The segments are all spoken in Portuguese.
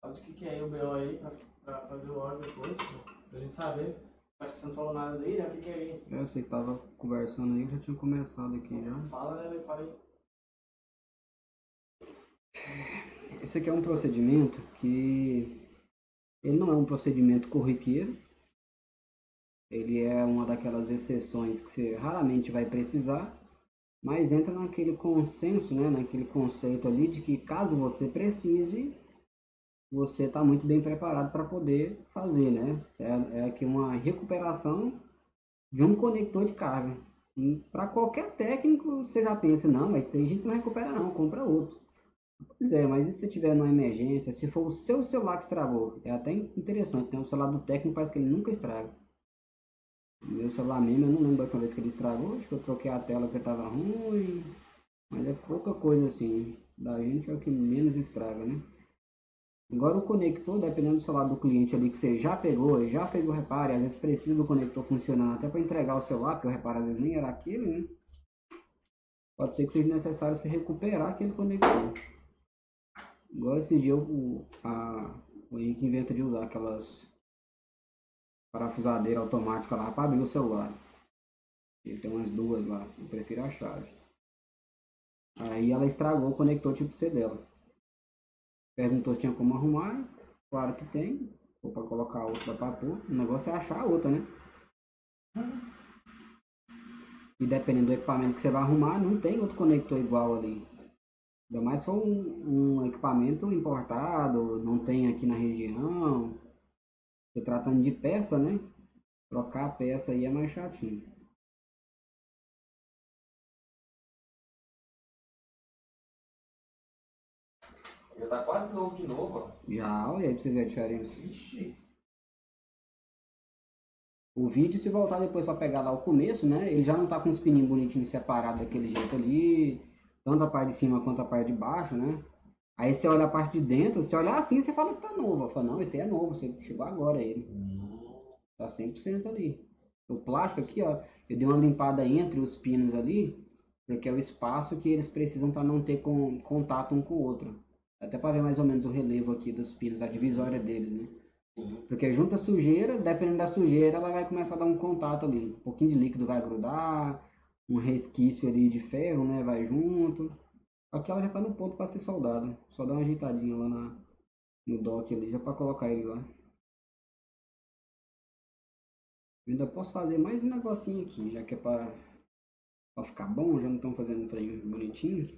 Sabe o que é aí o BO aí pra fazer o áudio depois, pra gente saber. Acho que você não falou nada daí, né? O que é aí? Você estava conversando aí, já tinha começado aqui já. Fala, né? Fala aí. Esse aqui é um procedimento que ele não é um procedimento corriqueiro. Ele é uma daquelas exceções que você raramente vai precisar, mas entra naquele consenso, né, naquele conceito ali de que caso você precise, você está muito bem preparado para poder fazer, né? É aqui uma recuperação de um conector de carga. Para qualquer técnico, você já pensa, não, mas isso aí a gente não recupera não, compra outro. Pois é, mas e se tiver numa emergência, se for o seu celular que estragou? É até interessante, né? O celular do técnico parece que ele nunca estraga. Meu celular mesmo, eu não lembro da última vez que ele estragou, acho que eu troquei a tela porque estava ruim, mas é pouca coisa assim, da gente é o que menos estraga, né? Agora o conector, dependendo do celular do cliente ali que você já pegou, já fez o reparo, e às vezes precisa do conector funcionando até para entregar o celular, porque o reparo às vezes nem era aquele, né? Pode ser que seja necessário se recuperar aquele conector. Igual esse dia o Henrique inventa de usar aquelas parafusadeiras automáticas lá para abrir o celular. Ele tem umas duas lá, eu prefiro a chave. Aí ela estragou o conector tipo C dela. Perguntou se tinha como arrumar, claro que tem. Ou para colocar outra para pôr. O negócio é achar a outra, né? E dependendo do equipamento que você vai arrumar, não tem outro conector igual ali. Ainda mais se for um equipamento importado, não tem aqui na região. Se tratando de peça, né? Trocar a peça aí é mais chatinho. Já tá quase novo de novo, ó. Já, olha aí pra você ver a diferença. Ixi. O vídeo, se voltar depois para pegar lá o começo, né? Ele já não tá com os pininhos bonitinhos separados daquele jeito ali. Tanto a parte de cima quanto a parte de baixo, né? Aí você olha a parte de dentro, você olhar assim, você fala que tá novo. Eu falo, não, esse aí é novo, você chegou agora ele. Tá 100% ali. O plástico aqui, ó, Eu dei uma limpada entre os pinos ali, porque é o espaço que eles precisam para não ter contato um com o outro. Até para ver mais ou menos o relevo aqui dos pinos, a divisória deles, né? Porque junta sujeira, dependendo da sujeira, ela vai começar a dar um contato ali. Um pouquinho de líquido vai grudar, um resquício ali de ferro, né? Vai junto. Aqui ela já tá no ponto para ser soldada. Só dá uma ajeitadinha lá no dock ali, já para colocar ele lá. Eu ainda posso fazer mais um negocinho aqui, já que é para ficar bom, já não estão fazendo um trem bonitinho.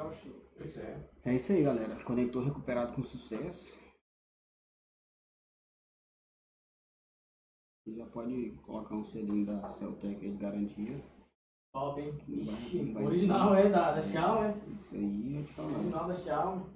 Oxi, pois é. É isso aí, galera. Conector recuperado com sucesso. E já pode colocar um selinho da Celtec aí de garantia. Top, hein? Não vai- Ixi, não vai- original da Xiaomi, Isso aí, eu te falar. original da Xiaomi.